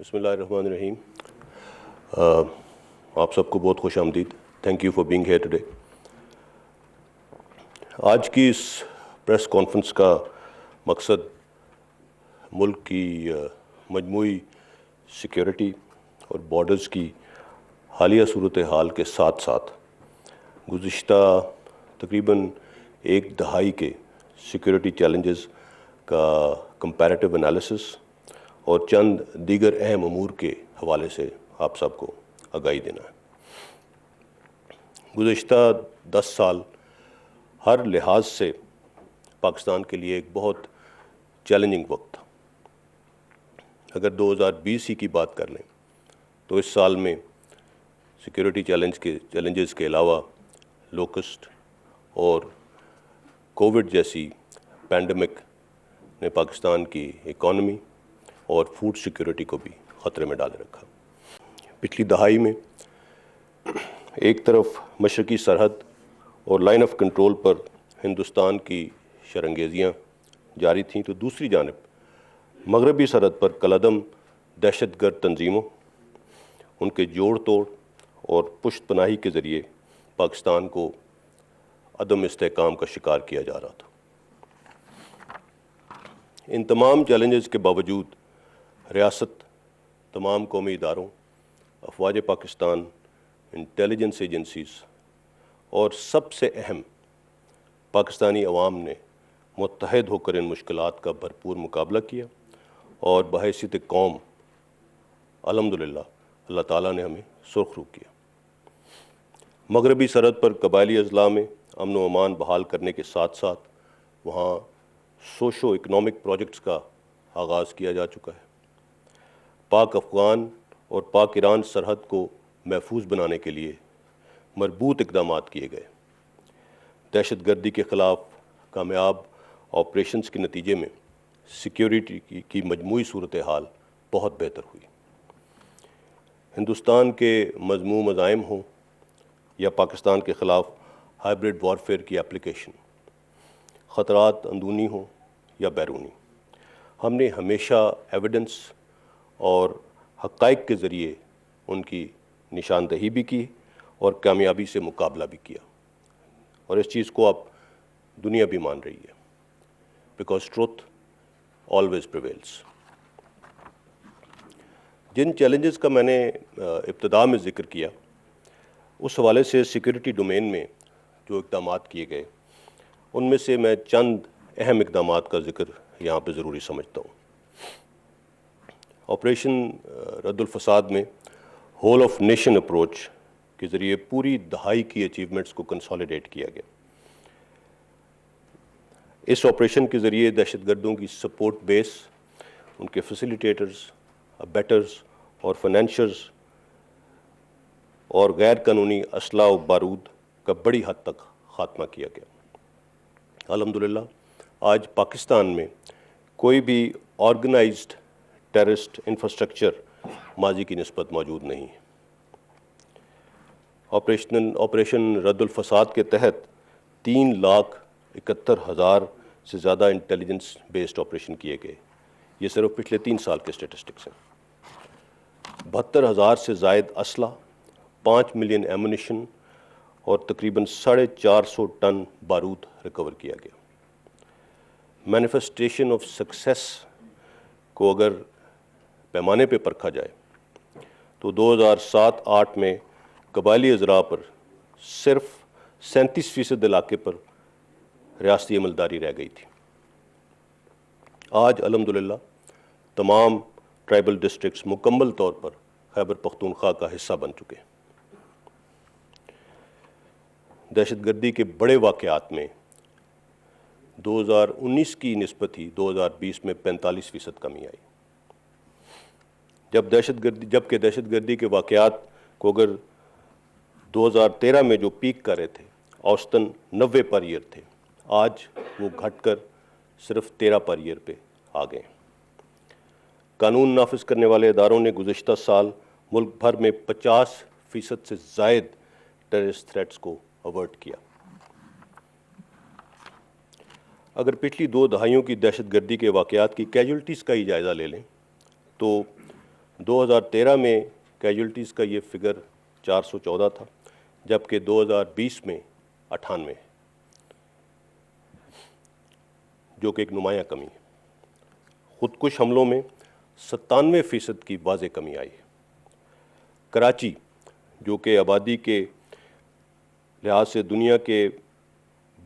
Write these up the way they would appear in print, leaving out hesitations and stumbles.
بسم اللہ الرحمن الرحیم. آپ سب کو بہت خوش آمدید. Thank you for being here today. آج کی اس پریس کانفرنس کا مقصد ملک کی مجموعی سیکیورٹی اور بارڈرز کی حالیہ صورتحال کے ساتھ ساتھ گزشتہ تقریباً ایک دہائی کے سیکیورٹی چیلنجز کا کمپیریٹیو انالیسس اور چند دیگر اہم امور کے حوالے سے آپ سب کو آگاہی دینا ہے. گزشتہ 10 سال ہر لحاظ سے پاکستان کے لیے ایک بہت چیلنجنگ وقت تھا. اگر 2020 ہی کی بات کر لیں تو اس سال میں سیکیورٹی چیلنجز کے علاوہ لوکسٹ اور کووڈ جیسی پینڈیمک نے پاکستان کی اکانومی اور فوڈ سیکیورٹی کو بھی خطرے میں ڈالے رکھا. پچھلی دہائی میں ایک طرف مشرقی سرحد اور لائن آف کنٹرول پر ہندوستان کی شرنگیزیاں جاری تھیں تو دوسری جانب مغربی سرحد پر کالعدم دہشت گرد تنظیموں، ان کے جوڑ توڑ اور پشت پناہی کے ذریعے پاکستان کو عدم استحکام کا شکار کیا جا رہا تھا. ان تمام چیلنجز کے باوجود ریاست تمام قومی اداروں، افواج پاکستان، انٹیلیجنس ایجنسیز اور سب سے اہم پاکستانی عوام نے متحد ہو کر ان مشکلات کا بھرپور مقابلہ کیا اور بحیثیت قوم الحمدللہ اللہ تعالیٰ نے ہمیں سرخ رو کیا. مغربی سرحد پر قبائلی اضلاع میں امن و امان بحال کرنے کے ساتھ ساتھ وہاں سوشو اکنامک پروجیکٹس کا آغاز کیا جا چکا ہے. پاک افغان اور پاک ایران سرحد کو محفوظ بنانے کے لیے مربوط اقدامات کیے گئے. دہشت گردی کے خلاف کامیاب آپریشنز کے نتیجے میں سیکیورٹی کی مجموعی صورتحال بہت بہتر ہوئی. ہندوستان کے مذموم عزائم ہوں یا پاکستان کے خلاف ہائبرڈ وارفیئر کی اپلیکیشن، خطرات اندرونی ہوں یا بیرونی، ہم نے ہمیشہ ایویڈنس اور حقائق کے ذریعے ان کی نشاندہی بھی کی اور کامیابی سے مقابلہ بھی کیا. اور اس چیز کو اب دنیا بھی مان رہی ہے، بیکاز ٹروتھ آلویز پریویلز. جن چیلنجز کا میں نے ابتدا میں ذکر کیا اس حوالے سے سیکیورٹی ڈومین میں جو اقدامات کیے گئے ان میں سے میں چند اہم اقدامات کا ذکر یہاں پہ ضروری سمجھتا ہوں. آپریشن رد الفساد میں ہول آف نیشن اپروچ کے ذریعے پوری دہائی کی اچیومنٹس کو کنسالیڈیٹ کیا گیا. اس آپریشن کے ذریعے دہشت گردوں کی سپورٹ بیس، ان کے فیسیلیٹیٹرز، ابیٹرز اور فائنینشرز اور غیر قانونی اسلحہ و بارود کا بڑی حد تک خاتمہ کیا گیا. الحمدللہ آج پاکستان میں کوئی بھی آرگنائزڈ ٹیررسٹ انفراسٹرکچر ماضی کی نسبت موجود نہیں ہے. آپریشن رد الفساد کے تحت 3,71,000 سے زیادہ انٹیلیجنس بیسڈ آپریشن کیے گئے. یہ صرف پچھلے 3 سال کے اسٹیٹسٹکس ہیں. 72,000 سے زائد اسلحہ، 5 ملین ایمونیشن اور تقریباً 450 ٹن بارود ریکور کیا گیا. مینیفیسٹیشن آف سکسیس کو اگر پیمانے پہ پرکھا جائے تو 2007-8 میں قبائلی اضلاع پر صرف 37% علاقے پر ریاستی عملداری رہ گئی تھی. آج الحمدللہ تمام ٹرائبل ڈسٹرکٹس مکمل طور پر خیبر پختونخوا کا حصہ بن چکے ہیں. دہشت گردی کے بڑے واقعات میں 2019 کی نسبت ہی 2020 میں 45% کمی آئی. جبکہ دہشت گردی کے واقعات کو اگر 2013 میں جو پیک کر رہے تھے اوسطاً 90 پر ایئر تھے، آج وہ گھٹ کر صرف 13 پر ایئر پہ آ گئے. قانون نافذ کرنے والے اداروں نے گزشتہ سال ملک بھر میں 50% سے زائد ٹیررسٹ تھریٹس کو اوارٹ کیا. اگر پچھلی 2 دہائیوں کی دہشت گردی کے واقعات کی کیجولٹیز کا ہی جائزہ لے لیں تو 2013 میں کیجولٹیز کا یہ فگر 414 تھا، جبکہ 2020 میں 98 ہے، جو کہ ایک نمایاں کمی ہے۔ خودکش حملوں میں 97% کی واضح کمی آئی ہے۔ کراچی، جو کہ آبادی کے لحاظ سے دنیا کے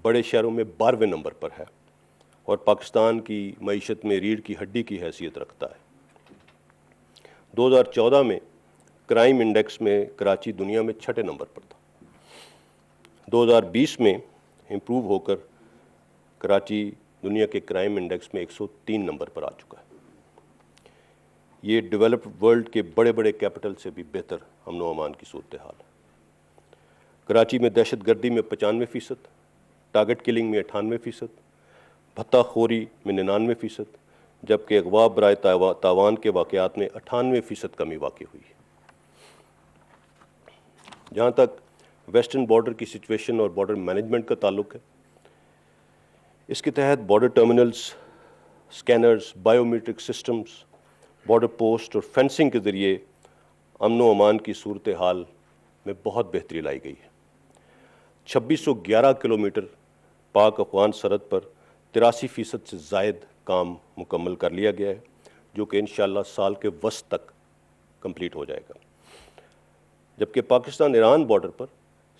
بڑے شہروں میں 12ویں نمبر پر ہے اور پاکستان کی معیشت میں ریڑھ کی ہڈی کی حیثیت رکھتا ہے، 2014 میں کرائم انڈیکس میں کراچی دنیا میں 6 نمبر پر تھا۔ 2020 میں امپروو ہو کر کراچی دنیا کے کرائم انڈیکس میں 103 نمبر پر آ چکا ہے۔ یہ ڈیولپڈ ورلڈ کے بڑے بڑے کیپٹل سے بھی بہتر امن و امان کی صورتحال ہے۔ کراچی میں دہشت گردی میں 95%، ٹارگٹ کلنگ میں 98%، بھتہ خوری میں 99%، جبکہ اغوا برائے تاوان کے واقعات میں 98% کمی واقع ہوئی ہے۔ جہاں تک ویسٹرن بارڈر کی سچویشن اور بارڈر مینجمنٹ کا تعلق ہے، اس کے تحت border terminals, scanners, biometric systems, border post اور فینسنگ کے ذریعے امن و امان کی صورتحال میں بہت بہتری لائی گئی ہے۔ 2611 کلومیٹر پاک افغان سرحد پر 83% سے زائد کام مکمل کر لیا گیا ہے، جو کہ انشاءاللہ سال کے وسط تک کمپلیٹ ہو جائے گا، جبکہ پاکستان ایران بارڈر پر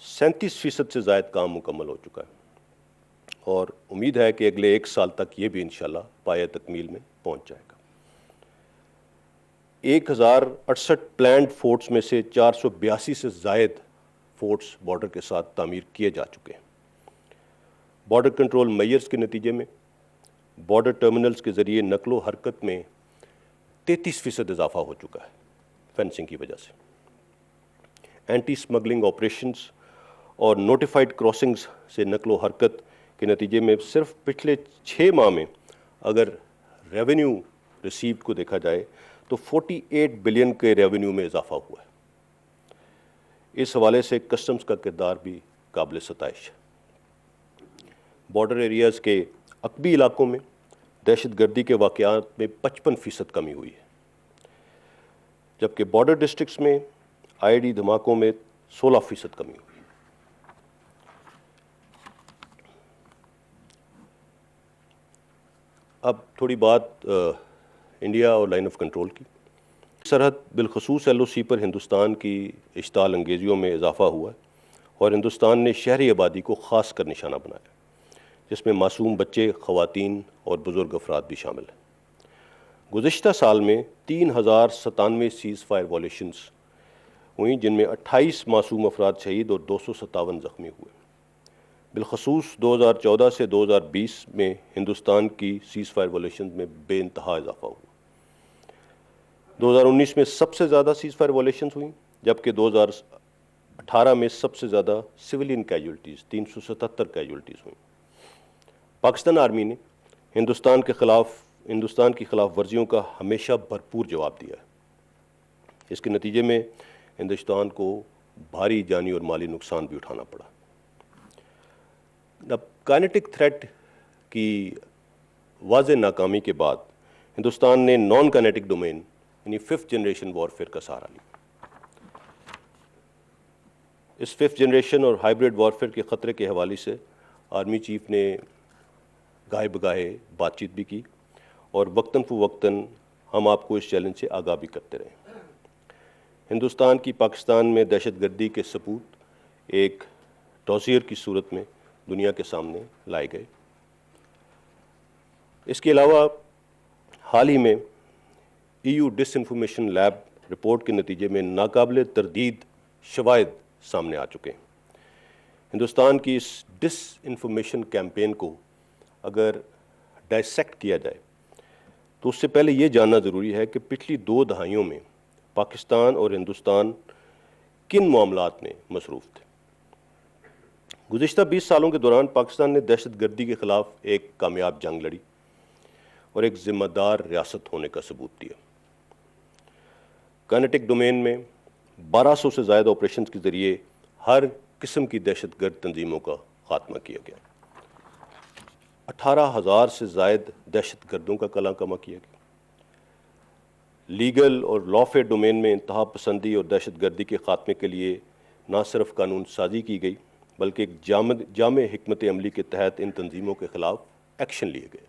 37% سے زائد کام مکمل ہو چکا ہے، اور امید ہے کہ اگلے 1 سال تک یہ بھی انشاءاللہ پایہ تکمیل میں پہنچ جائے گا۔ 1068 پلانڈ فورٹس میں سے 482 سے زائد فورٹس بارڈر کے ساتھ تعمیر کیے جا چکے ہیں۔ بارڈر کنٹرول میئرز کے نتیجے میں بارڈر ٹرمینلز کے ذریعے نقل و حرکت میں 33% اضافہ ہو چکا ہے فینسنگ کی وجہ سے۔ اینٹی سمگلنگ آپریشنز اور نوٹیفائڈ کراسنگز سے نقل و حرکت کے نتیجے میں صرف پچھلے 6 ماہ میں اگر ریونیو ریسیوڈ کو دیکھا جائے تو 48 بلین کے ریونیو میں اضافہ ہوا ہے۔ اس حوالے سے کسٹمز کا کردار بھی قابل ستائش ہے۔ بارڈر ایریاز کے عقبی علاقوں میں دہشت گردی کے واقعات میں 55% کمی ہوئی ہے، جبکہ بارڈر ڈسٹرکٹس میں آئی ڈی دھماکوں میں 16% کمی ہوئی ہے۔ اب تھوڑی بات انڈیا اور لائن آف کنٹرول کی۔ سرحد بالخصوص ایل او سی پر ہندوستان کی اشتعال انگیزیوں میں اضافہ ہوا ہے اور ہندوستان نے شہری آبادی کو خاص کر نشانہ بنایا، جس میں معصوم بچے، خواتین اور بزرگ افراد بھی شامل ہیں۔ گزشتہ سال میں 3097 سیز فائر وائلیشنز ہوئیں، جن میں 28 معصوم افراد شہید اور 257 زخمی ہوئے۔ بالخصوص 2014 سے 2020 میں ہندوستان کی سیز فائر وائلیشنز میں بے انتہا اضافہ ہوا۔ 2019 میں سب سے زیادہ سیز فائر وائلیشنز ہوئیں، جبکہ 2018 میں سب سے زیادہ سویلین کیجولٹیز 377 کیجولٹیز ہوئیں۔ پاکستان آرمی نے ہندوستان کی خلاف ورزیوں کا ہمیشہ بھرپور جواب دیا ہے۔ اس کے نتیجے میں ہندوستان کو بھاری جانی اور مالی نقصان بھی اٹھانا پڑا۔ اب کائنیٹک تھریٹ کی واضح ناکامی کے بعد ہندوستان نے نان کائنیٹک ڈومین یعنی 5th جنریشن وارفیئر کا سہارا لیا۔ اس 5th جنریشن اور ہائبرڈ وارفیئر کے خطرے کے حوالے سے آرمی چیف نے گاہے بگاہے بات چیت بھی کی اور وقتاً فوقتاً ہم آپ کو اس چیلنج سے آگاہ بھی کرتے رہے۔ ہندوستان کی پاکستان میں دہشت گردی کے ثبوت ایک ڈوزیر کی صورت میں دنیا کے سامنے لائے گئے۔ اس کے علاوہ حال ہی میں EU ڈس انفارمیشن لیب رپورٹ کے نتیجے میں ناقابل تردید شواہد سامنے آ چکے ہیں۔ ہندوستان کی اس ڈس انفارمیشن کیمپین کو اگر ڈائسیکٹ کیا جائے تو اس سے پہلے یہ جاننا ضروری ہے کہ پچھلی 2 دہائیوں میں پاکستان اور ہندوستان کن معاملات میں مصروف تھے۔ گزشتہ 20 سالوں کے دوران پاکستان نے دہشت گردی کے خلاف ایک کامیاب جنگ لڑی اور ایک ذمہ دار ریاست ہونے کا ثبوت دیا۔ کائنیٹک ڈومین میں 1200 سے زائد آپریشنز کے ذریعے ہر قسم کی دہشت گرد تنظیموں کا خاتمہ کیا گیا۔ 18,000 سے زائد دہشت گردوں کا کلاں کما کیا گیا۔ لیگل اور لافے ڈومین میں انتہا پسندی اور دہشت گردی کے خاتمے کے لیے نہ صرف قانون سازی کی گئی بلکہ ایک جامع حکمت عملی کے تحت ان تنظیموں کے خلاف ایکشن لیے گئے۔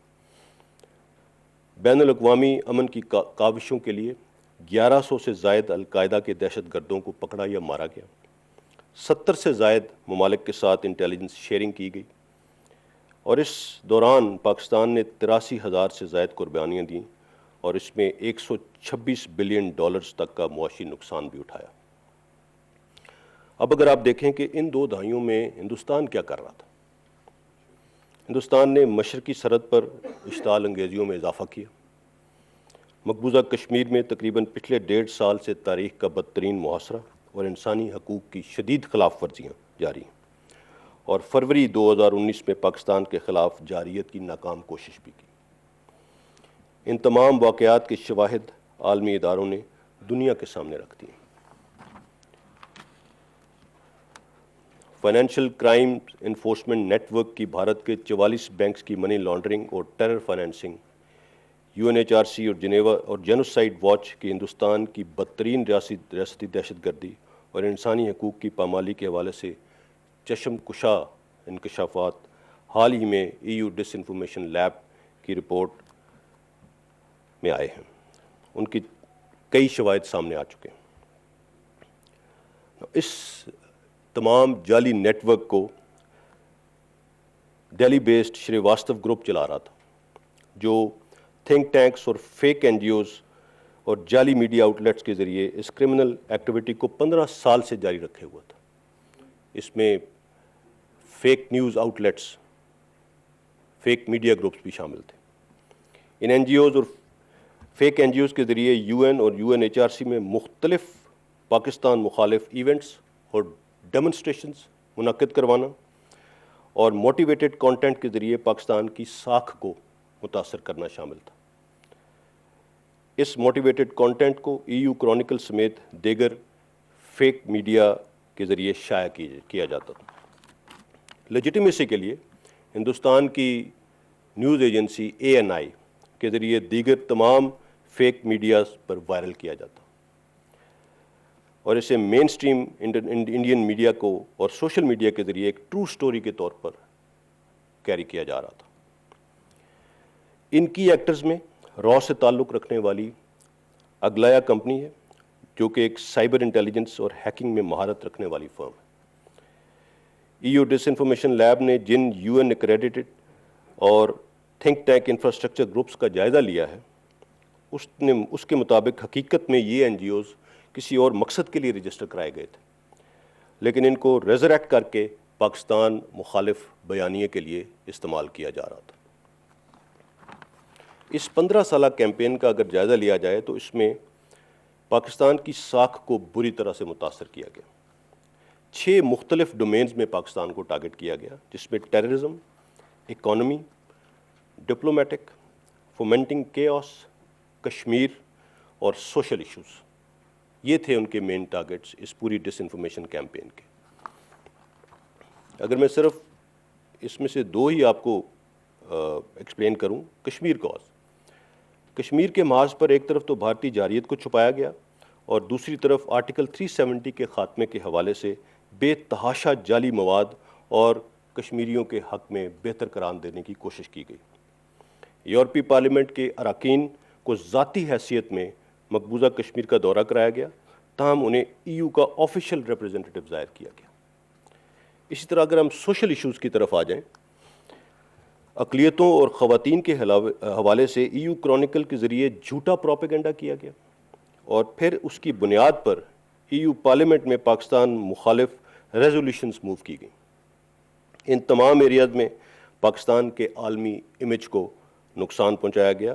بین الاقوامی امن کی کاوشوں کے لیے 1100 سے زائد القاعدہ کے دہشت گردوں کو پکڑا یا مارا گیا، 70 سے زائد ممالک کے ساتھ انٹیلیجنس شیئرنگ کی گئی، اور اس دوران پاکستان نے 83,000 سے زائد قربانیاں دیں اور اس میں $126 بلین تک کا معاشی نقصان بھی اٹھایا۔ اب اگر آپ دیکھیں کہ ان 2 دہائیوں میں ہندوستان کیا کر رہا تھا، ہندوستان نے مشرقی سرحد پر اشتعال انگیزیوں میں اضافہ کیا، مقبوضہ کشمیر میں تقریباً پچھلے 1.5 سال سے تاریخ کا بدترین محاصرہ اور انسانی حقوق کی شدید خلاف ورزیاں جاری ہیں، اور فروری 2019 میں پاکستان کے خلاف جارحیت کی ناکام کوشش بھی کی۔ ان تمام واقعات کے شواہد عالمی اداروں نے دنیا کے سامنے رکھ دیے۔ Financial crime enforcement network کی بھارت کے 44 بینکس کی منی لانڈرنگ اور ٹیرر فائنینسنگ، UNHRC اور جنیوا اور جینوسائیڈ واچ کی ہندوستان کی بدترین ریاستی دہشت گردی اور انسانی حقوق کی پامالی کے حوالے سے چشم کشا انکشافات حال ہی میں EU ڈس انفارمیشن لیب کی رپورٹ میں آئے ہیں۔ ان کی کئی شواہد سامنے آ چکے ہیں۔ اس تمام جعلی نیٹ ورک کو دہلی بیسڈ شری واستو گروپ چلا رہا تھا، جو تھنک ٹینکس اور فیک NGOs اور جعلی میڈیا آؤٹلیٹس کے ذریعے اس کرمنل ایکٹیویٹی کو 15 سال سے جاری رکھے ہوا تھا۔ اس میں fake news outlets, fake media groups بھی شامل تھے۔ ان NGOs اور فیک NGOs کے ذریعے UN اور UNHRC میں مختلف پاکستان مخالف ایونٹس اور ڈیمونسٹریشنز منعقد کروانا اور موٹیویٹڈ کانٹینٹ کے ذریعے پاکستان کی ساکھ کو متاثر کرنا شامل تھا۔ اس موٹیویٹڈ کانٹینٹ کو EU کرونیکل سمیت دیگر فیک میڈیا کے ذریعے شائع کیا جاتا تھا۔ لیجیٹیمیسی کے لیے ہندوستان کی نیوز ایجنسی ANI کے ذریعے دیگر تمام فیک میڈیاز پر وائرل کیا جاتا، اور اسے مین سٹریم انڈین میڈیا کو اور سوشل میڈیا کے ذریعے ایک ٹرو سٹوری کے طور پر کیری کیا جا رہا تھا۔ ان کی ایکٹرز میں را سے تعلق رکھنے والی اگلایا کمپنی ہے، جو کہ ایک سائبر انٹیلیجنس اور ہیکنگ میں مہارت رکھنے والی فرم ہے۔ EU ڈس انفارمیشن لیب نے جن UN ایکریڈیٹڈ اور تھنک ٹینک انفراسٹرکچر گروپس کا جائزہ لیا ہے، اس کے مطابق حقیقت میں یہ NGOs کسی اور مقصد کے لیے رجسٹر کرائے گئے تھے، لیکن ان کو ریزریکٹ کر کے پاکستان مخالف بیانیے کے لیے استعمال کیا جا رہا تھا۔ اس 15 سالہ کیمپین کا اگر جائزہ لیا جائے تو اس میں پاکستان کی ساکھ کو بری طرح سے متاثر کیا گیا۔ 6 مختلف ڈومینز میں پاکستان کو ٹارگٹ کیا گیا، جس میں terrorism, economy, diplomatic, fomenting chaos, Kashmir اور سوشل ایشوز۔ یہ تھے ان کے مین ٹارگٹس اس پوری ڈس انفارمیشن کیمپین کے۔ اگر میں صرف اس میں سے 2 ہی آپ کو ایکسپلین کروں، کشمیر کاز۔ کشمیر کے محاذ پر ایک طرف تو بھارتی جارحیت کو چھپایا گیا اور دوسری طرف آرٹیکل 370 کے خاتمے کے حوالے سے بے تحاشا جعلی مواد اور کشمیریوں کے حق میں بہتر قرار دینے کی کوشش کی گئی۔ یورپی پارلیمنٹ کے اراکین کو ذاتی حیثیت میں مقبوضہ کشمیر کا دورہ کرایا گیا، تاہم انہیں EU کا آفیشیل ریپریزنٹیٹو ظاہر کیا گیا۔ اسی طرح اگر ہم سوشل ایشوز کی طرف آ جائیں، اقلیتوں اور خواتین کے حوالے سے EU کرونیکل کے ذریعے جھوٹا پروپیگنڈا کیا گیا، اور پھر اس کی بنیاد پر EU پارلیمنٹ میں پاکستان مخالف ریزولوشنز موو کی گئیں۔ ان تمام ایریاز میں پاکستان کے عالمی امیج کو نقصان پہنچایا گیا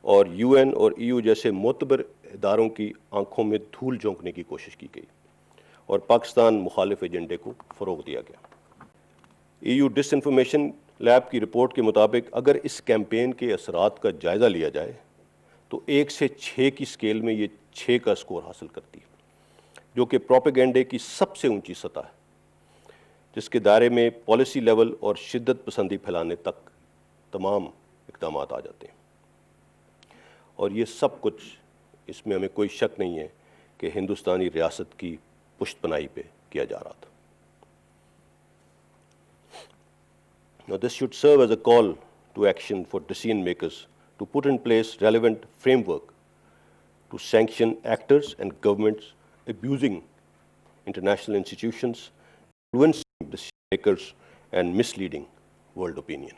اور UN اور EU جیسے معتبر اداروں کی آنکھوں میں دھول جھونکنے کی کوشش کی گئی اور پاکستان مخالف ایجنڈے کو فروغ دیا گیا۔ EU ڈس انفارمیشن لیب کی رپورٹ کے مطابق اگر اس کیمپین کے اثرات کا جائزہ لیا جائے تو 1 سے 6 کی سکیل میں یہ 6 کا سکور حاصل کرتی ہے، جو کہ پروپیگنڈے کی سب سے اونچی سطح ہے، جس کے دائرے میں پالیسی لیول اور شدت پسندی پھیلانے تک تمام اقدامات آ جاتے ہیں۔ اور یہ سب کچھ اس میں ہمیں کوئی شک نہیں ہے کہ ہندوستانی ریاست کی پشت پناہی پہ کیا جا رہا تھا. Now this should serve as a call to action for decision makers to put in place relevant framework to sanction actors and governments abusing international institutions, influencing decision makers, and misleading world opinion.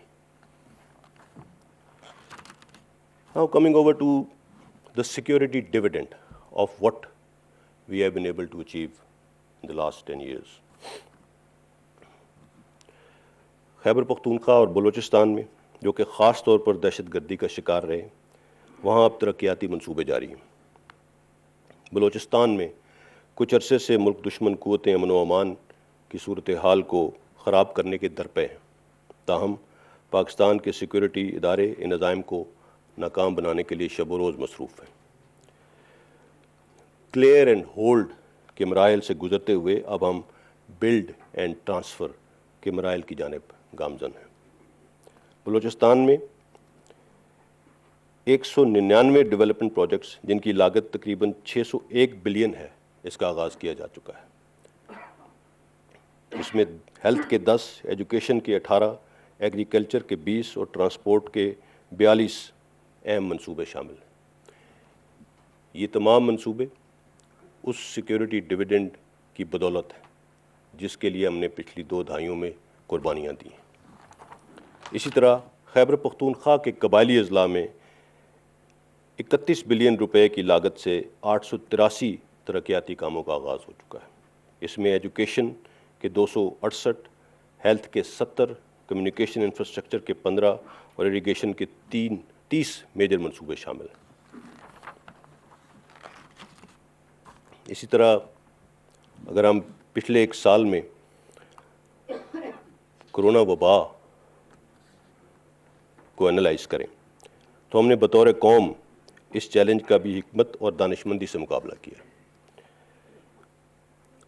Now coming over to the security dividend of what we have been able to achieve in the last 10 years. Khyber Pakhtunkhwa اور بلوچستان میں جو کہ خاص طور پر دہشت گردی کا شکار رہے، وہاں اب ترقیاتی منصوبے جاری ہیں. بلوچستان میں کچھ عرصے سے ملک دشمن قوتیں امن و امان کی صورتحال کو خراب کرنے کے درپے ہیں، تاہم پاکستان کے سیکورٹی ادارے ان عزائم کو ناکام بنانے کے لیے شب و روز مصروف ہیں. کلیئر اینڈ ہولڈ کے مراحل سے گزرتے ہوئے اب ہم بلڈ اینڈ ٹرانسفر کے مراحل کی جانب گامزن ہیں. بلوچستان میں 199 ڈیولپمنٹ پروجیکٹس جن کی لاگت تقریباً 601 بلین ہے، اس کا آغاز کیا جا چکا ہے. اس میں ہیلتھ کے 10، ایجوکیشن کے 18، ایگریکلچر کے 20 اور ٹرانسپورٹ کے 42 اہم منصوبے شامل ہیں. یہ تمام منصوبے اس سیکیورٹی ڈویڈنڈ کی بدولت ہے جس کے لیے ہم نے پچھلی 2 دہائیوں میں قربانیاں دی ہیں. اسی طرح خیبر پختونخوا کے قبائلی اضلاع میں 31 بلین روپے کی لاگت سے 883 ترقیاتی کاموں کا آغاز ہو چکا ہے. اس میں ایجوکیشن کے 268، ہیلتھ کے 70، کمیونیکیشن انفراسٹرکچر کے 15 اور اریگیشن کے 30 میجر منصوبے شامل ہیں. اسی طرح اگر ہم پچھلے 1 سال میں کرونا وبا کو انالائز کریں تو ہم نے بطور قوم اس چیلنج کا بھی حکمت اور دانشمندی سے مقابلہ کیا.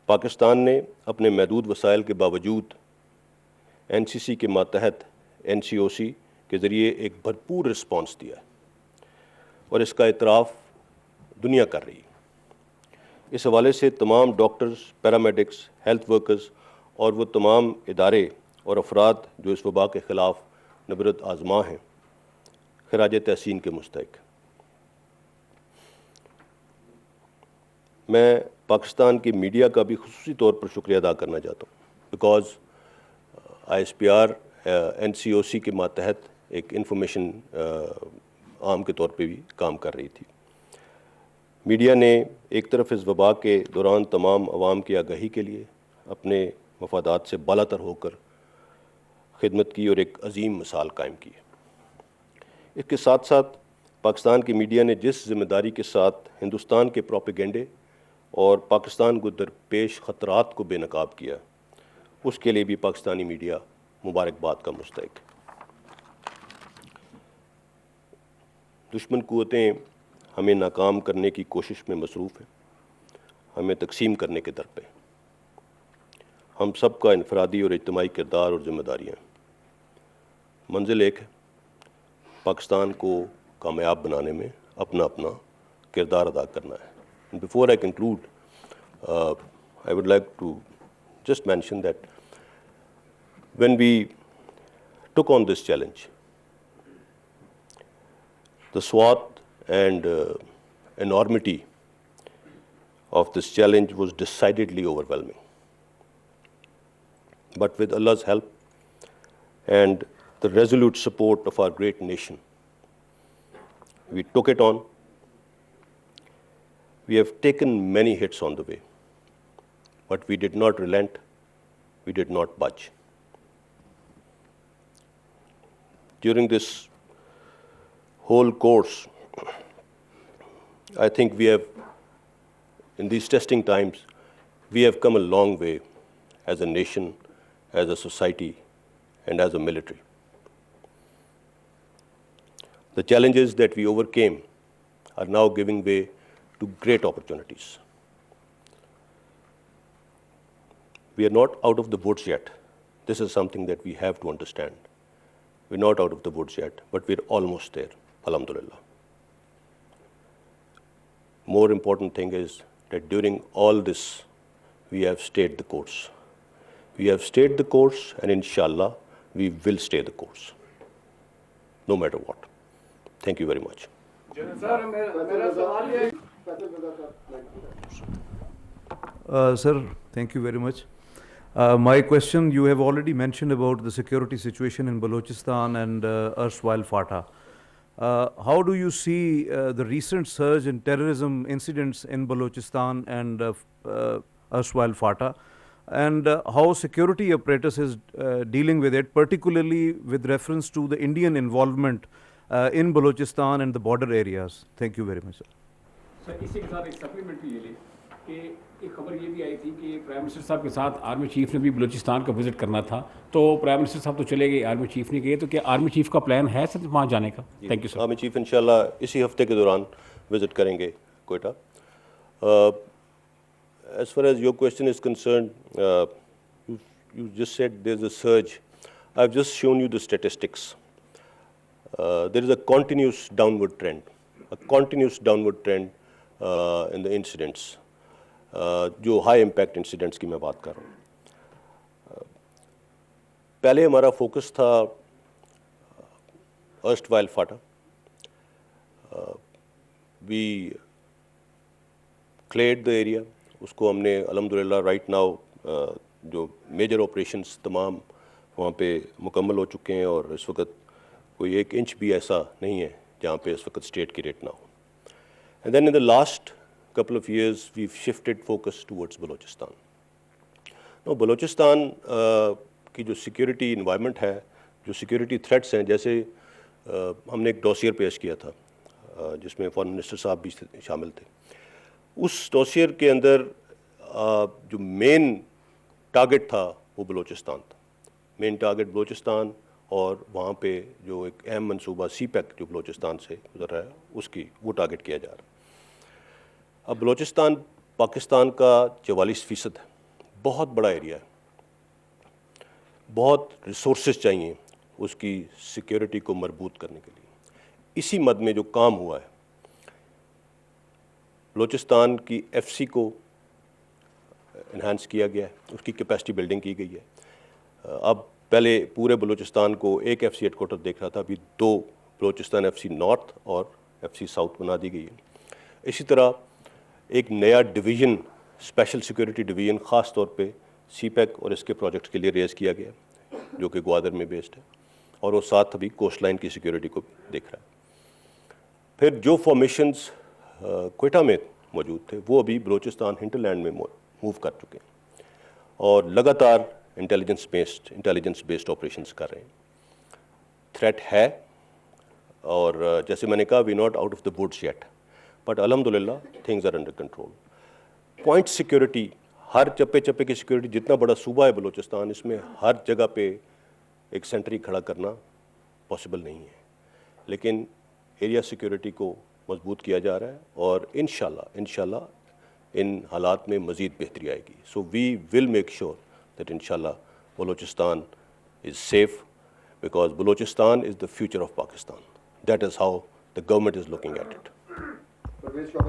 پاکستان نے اپنے محدود وسائل کے باوجود NCC کے ماتحت NCOC کے ذریعے ایک بھرپور رسپانس دیا ہے اور اس کا اعتراف دنیا کر رہی ہے. اس حوالے سے تمام ڈاکٹرز، پیرامیڈکس، ہیلتھ ورکرز اور وہ تمام ادارے اور افراد جو اس وبا کے خلاف نبرد آزما ہیں، خراج تحسین کے مستحق. میں پاکستان کی میڈیا کا بھی خصوصی طور پر شکریہ ادا کرنا چاہتا ہوں، بیکاز ISPR NCOC کے ماتحت ایک انفارمیشن عام کے طور پہ بھی کام کر رہی تھی. میڈیا نے ایک طرف اس وبا کے دوران تمام عوام کی آگاہی کے لیے اپنے مفادات سے بالاتر ہو کر خدمت کی اور ایک عظیم مثال قائم کی. اس کے ساتھ ساتھ پاکستان کی میڈیا نے جس ذمہ داری کے ساتھ ہندوستان کے پروپیگنڈے اور پاکستان کو درپیش خطرات کو بے نقاب کیا، اس کے لیے بھی پاکستانی میڈیا مبارکباد کا مستحق ہے. دشمن قوتیں ہمیں ناکام کرنے کی کوشش میں مصروف ہیں، ہمیں تقسیم کرنے کے درپے. ہم سب کا انفرادی اور اجتماعی کردار اور ذمہ داریاں. منزل ایک ہے، پاکستان کو کامیاب بنانے میں اپنا کردار ادا کرنا ہے. Before I conclude, I would like to just mention that when we took on this challenge, the SWAT and enormity of this challenge was decidedly overwhelming. But with Allah's help and the resolute support of our great nation, we took it on. We have taken many hits on the way, but we did not relent, we did not budge. During this whole course, I think we have, in these testing times, we have come a long way as a nation, as a society, and as a military. The challenges that we overcame are now giving way to great opportunities. We are not out of the woods yet. This is something that we have to understand. We're not out of the woods yet, but we're almost there, alhamdulillah. more important thing is that during all this, we have stayed the course. We have stayed the course, and inshallah, we will stay the course, no matter what. Thank you very much. Sir, thank you very much. My question, you have already mentioned about the security situation in Balochistan and erstwhile FATA. How do you see the recent surge in terrorism incidents in Balochistan and erstwhile FATA, and how security apparatus is dealing with it, particularly with reference to the Indian involvement in Balochistan and the border areas? Thank you very much, sir. سر اسی کے ساتھ ایک supplementary یہ لے کہ ایک خبر یہ بھی آئی تھی کہ پرائم منسٹر صاحب کے ساتھ آرمی چیف نے بھی بلوچستان کا وزٹ کرنا تھا, تو پرائم منسٹر صاحب تو چلے گئے, آرمی چیف نہیں گئے, تو کیا آرمی چیف کا پلان ہے سر وہاں جانے کا؟ Thank you sir. Army chief انشاءاللہ اسی ہفتے کے دوران وزٹ کریں گے Quetta. As far as your question is concerned, you just said there's a surge. I've just shown you the statistics. There is a continuous downward trend in the incidents, جو high impact incidents کی میں بات کر رہا ہوں. پہلے ہمارا focus تھا erstwhile FATA. We cleared the area. اس کو ہم نے الحمدللہ رائٹ ناؤ جو میجر آپریشنس تمام وہاں پہ مکمل ہو چکے ہیں, اور اس وقت کوئی 1 انچ بھی ایسا نہیں ہے جہاں پہ اس وقت اسٹیٹ کی ریٹ نہ ہو. And then in the last couple of years, we've shifted focus towards Balochistan. Now, Balochistan کی جو سیکیورٹی انوائرمنٹ ہے, جو سیکیورٹی تھریٹس ہیں, جیسے ہم نے ایک ڈوسیئر پیش کیا تھا جس میں فارن منسٹر صاحب بھی شامل تھے. اس ڈوسیئر کے اندر جو مین ٹارگٹ تھا وہ بلوچستان تھا. مین ٹارگٹ بلوچستان, اور وہاں پہ جو ایک اہم منصوبہ سی پیک جو بلوچستان سے گزر رہا ہے اس کی وہ ٹارگٹ کیا جا رہا ہے. اب بلوچستان پاکستان کا 44% ہے, بہت بڑا ایریا ہے, بہت ریسورسز چاہیے اس کی سیکیورٹی کو مربوط کرنے کے لیے. اسی مد میں جو کام ہوا ہے, بلوچستان کی ایف سی کو انہانس کیا گیا ہے, اس کی کیپیسٹی بلڈنگ کی گئی ہے. اب پہلے پورے بلوچستان کو ایک ایف سی ہیڈ کوارٹر دیکھ رہا تھا, ابھی 2 بلوچستان ایف سی نارتھ اور ایف سی ساؤتھ بنا دی گئی ہے. اسی طرح ایک نیا ڈویژن, اسپیشل سیکیورٹی ڈویژن خاص طور پہ سی پیک اور اس کے پروجیکٹس کے لیے ریز کیا گیا, جو کہ گوادر میں بیسڈ ہے, اور وہ ساتھ ابھی کوسٹ لائن کی سیکیورٹی کو دیکھ رہا ہے. پھر جو فارمیشنز کوئٹہ میں موجود تھے وہ ابھی بلوچستان ہنٹرلینڈ میں موو کر چکے ہیں, اور لگاتار انٹیلیجنس بیسڈ آپریشنس کر رہے ہیں. تھریٹ ہے, اور جیسے میں نے کہا we not out of the woods yet, but الحمدللہ things are under control. Point security, ہر چپے چپے کی سیکیورٹی, جتنا بڑا صوبہ ہے بلوچستان, اس میں ہر جگہ پہ ایک سینٹری کھڑا کرنا پاسبل نہیں ہے, لیکن ایریا سیکیورٹی کو مضبوط کیا جا رہا ہے, اور انشاءاللہ ان حالات میں مزید بہتری آئے گی. So we will make sure that انشاءاللہ Balochistan is safe, because Balochistan is the future of Pakistan. That is how the government is looking at it.